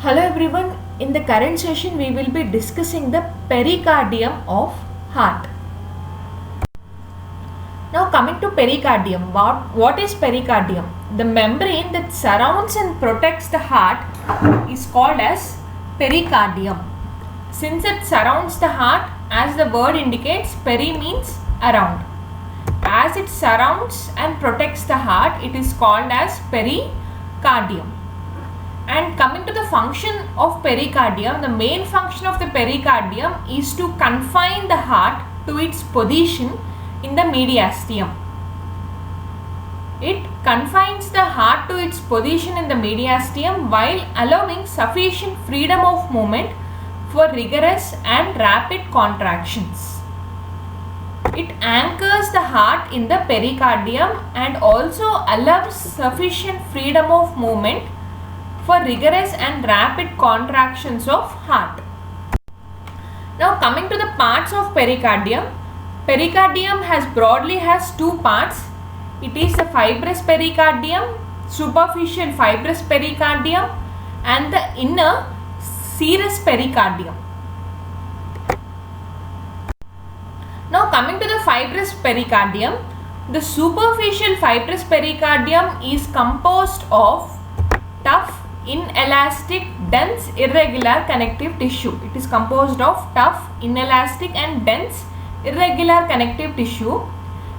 Hello everyone, in the current session we will be discussing the pericardium of heart. Now coming to pericardium, what is pericardium? The membrane that surrounds and protects the heart is called as pericardium. Since it surrounds the heart, as the word indicates, peri means around. As it surrounds and protects the heart, it is called as pericardium. And coming to the function of pericardium, the main function of the pericardium is to confine the heart to its position in the mediastinum. It confines the heart to its position in the mediastinum while allowing sufficient freedom of movement for rigorous and rapid contractions. It anchors the heart in the pericardium and also allows sufficient freedom of movement for rigorous and rapid contractions of heart. Now coming to the parts of pericardium. Pericardium broadly has two parts. It is the fibrous pericardium, superficial fibrous pericardium, and the inner serous pericardium. Now coming to the fibrous pericardium. The superficial fibrous pericardium is composed of tough, inelastic, dense, irregular connective tissue. It is composed of tough, inelastic and dense, irregular connective tissue.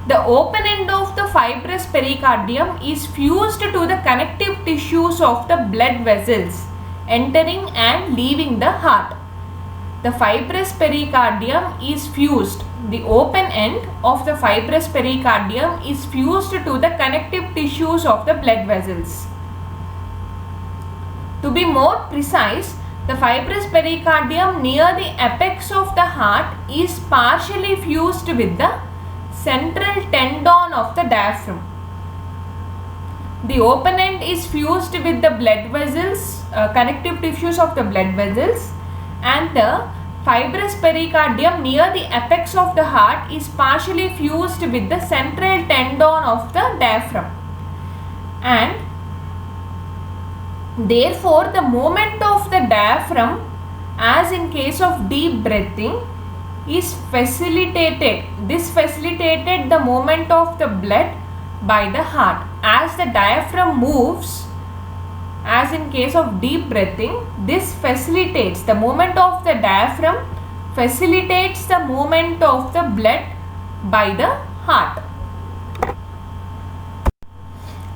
The open end of the fibrous pericardium is fused to the connective tissues of the blood vessels entering and leaving the heart. The fibrous pericardium is fused. The open end of the fibrous pericardium is fused to the connective tissues of the blood vessels. To be more precise, the fibrous pericardium near the apex of the heart is partially fused with the central tendon of the diaphragm. The open end is fused with the blood vessels, connective tissues of the blood vessels, and the fibrous pericardium near the apex of the heart is partially fused with the central tendon of the diaphragm. And therefore, the movement of the diaphragm, as in case of deep breathing, is facilitated. This facilitated the movement of the blood by the heart. As the diaphragm moves, as in case of deep breathing, this facilitates the movement of the diaphragm, facilitates the movement of the blood by the heart.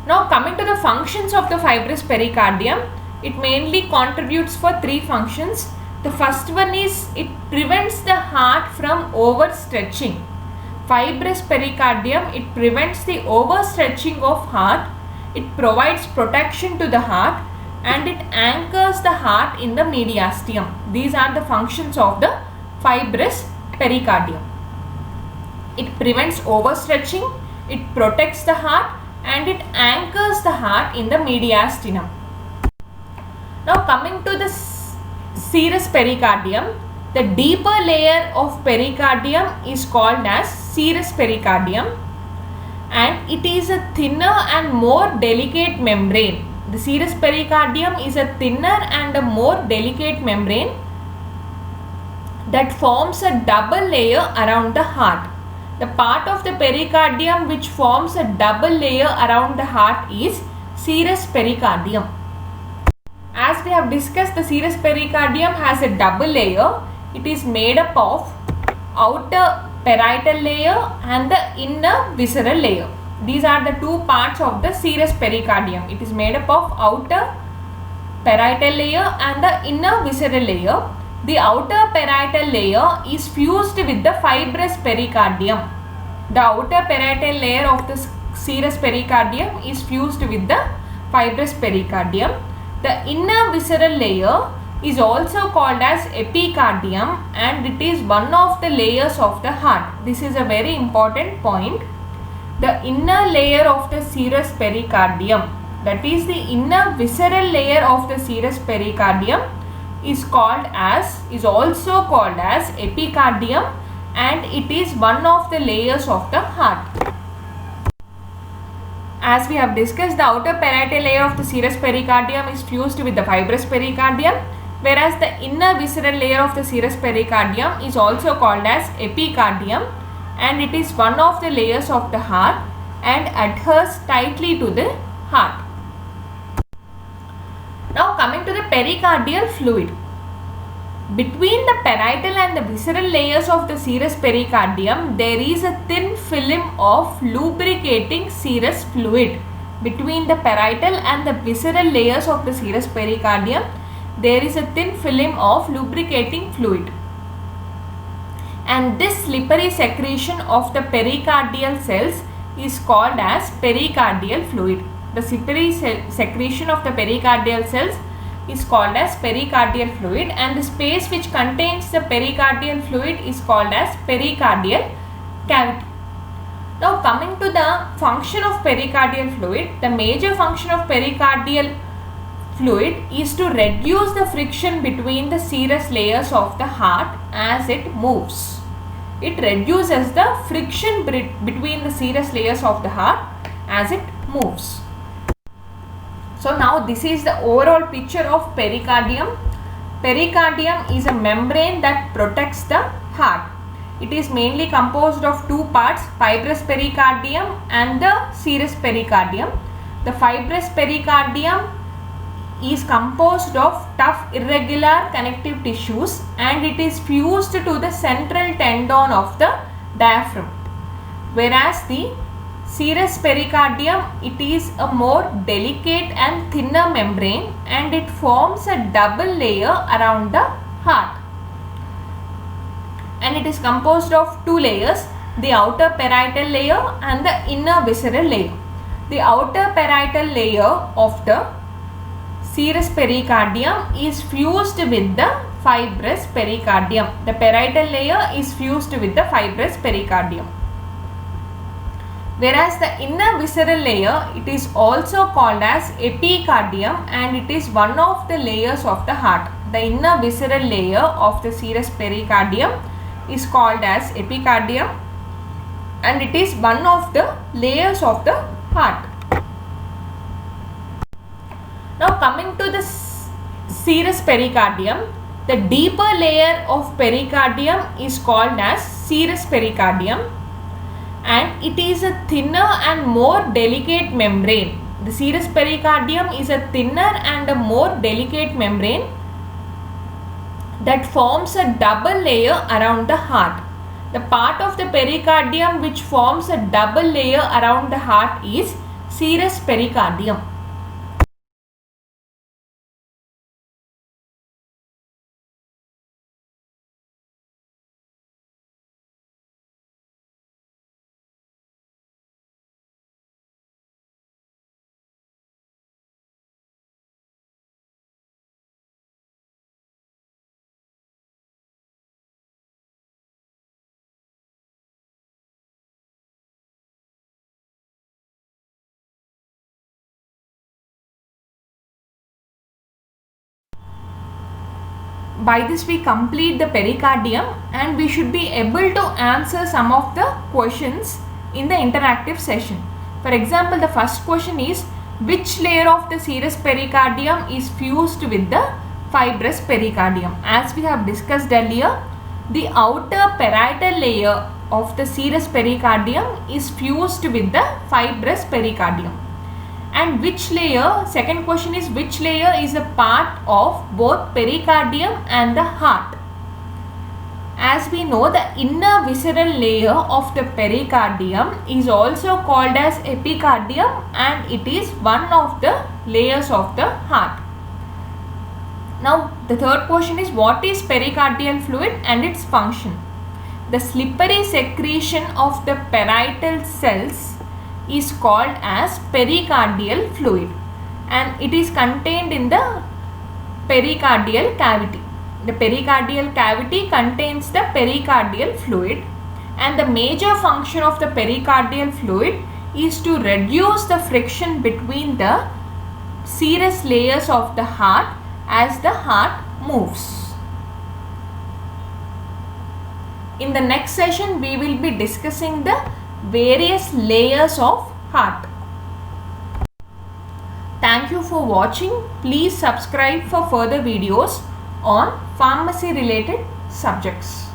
Now coming to the functions of the fibrous pericardium, it mainly contributes for three functions. The first one is it prevents the heart from overstretching. Fibrous pericardium, it prevents the overstretching of heart. It provides protection to the heart and it anchors the heart in the mediastinum. These are the functions of the fibrous pericardium. It prevents overstretching, it protects the heart, and it anchors the heart in the mediastinum. Now coming to the serous pericardium, the deeper layer of pericardium is called as serous pericardium and it is a thinner and more delicate membrane. The serous pericardium is a thinner and a more delicate membrane that forms a double layer around the heart. The part of the pericardium which forms a double layer around the heart is serous pericardium. As we have discussed, the serous pericardium has a double layer. It is made up of outer parietal layer and the inner visceral layer. These are the two parts of the serous pericardium. It is made up of outer parietal layer and the inner visceral layer. The outer parietal layer is fused with the fibrous pericardium. The outer parietal layer of the serous pericardium is fused with the fibrous pericardium. The inner visceral layer is also called as epicardium and it is one of the layers of the heart. This is a very important point. The inner layer of the serous pericardium, that is the inner visceral layer of the serous pericardium, is also called as epicardium and it is one of the layers of the heart. as we have discussed, the outer parietal layer of the serous pericardium is fused with the fibrous pericardium, whereas the inner visceral layer of the serous pericardium is also called as epicardium, and it is one of the layers of the heart and adheres tightly to the heart. Now coming to the pericardial fluid. Between the parietal and the visceral layers of the serous pericardium, there is a thin film of lubricating serous fluid. Between the parietal and the visceral layers of the serous pericardium, there is a thin film of lubricating fluid. And this slippery secretion of the pericardial cells is called as pericardial fluid. The slippery secretion of the pericardial cells is called as pericardial fluid, and the space which contains the pericardial fluid is called as pericardial cavity. Now coming to the function of pericardial fluid, the major function of pericardial fluid is to reduce the friction between the serous layers of the heart as it moves. It reduces the friction between the serous layers of the heart as it moves. So now this is the overall picture of pericardium. Pericardium is a membrane that protects the heart. It is mainly composed of two parts, fibrous pericardium and the serous pericardium. The fibrous pericardium is composed of tough irregular connective tissues, and it is fused to the central tendon of the diaphragm, whereas the serous pericardium, it is a more delicate and thinner membrane, and it forms a double layer around the heart, and it is composed of two layers, the outer parietal layer and the inner visceral layer. The outer parietal layer of the serous pericardium is fused with the fibrous pericardium. The parietal layer is fused with the fibrous pericardium. Whereas the inner visceral layer, it is also called as epicardium, and it is one of the layers of the heart. The inner visceral layer of the serous pericardium is called as epicardium, and it is one of the layers of the heart. Now coming to the serous pericardium, the deeper layer of pericardium is called as serous pericardium, and it is a thinner and more delicate membrane. The serous pericardium is a thinner and a more delicate membrane that forms a double layer around the heart. The part of the pericardium which forms a double layer around the heart is serous pericardium. By this we complete the pericardium, and we should be able to answer some of the questions in the interactive session. For example, the first question is, which layer of the serous pericardium is fused with the fibrous pericardium? As we have discussed earlier, the outer parietal layer of the serous pericardium is fused with the fibrous pericardium. And which layer, second question is, which layer is a part of both pericardium and the heart? As we know, the inner visceral layer of the pericardium is also called as epicardium, and it is one of the layers of the heart. Now the third question is, what is pericardial fluid and its function? The slippery secretion of the parietal cells is called as pericardial fluid, and it is contained in the pericardial cavity. The pericardial cavity contains the pericardial fluid, and the major function of the pericardial fluid is to reduce the friction between the serous layers of the heart as the heart moves. In the next session, we will be discussing the various layers of heart. Thank you for watching. Please subscribe for further videos on pharmacy related subjects.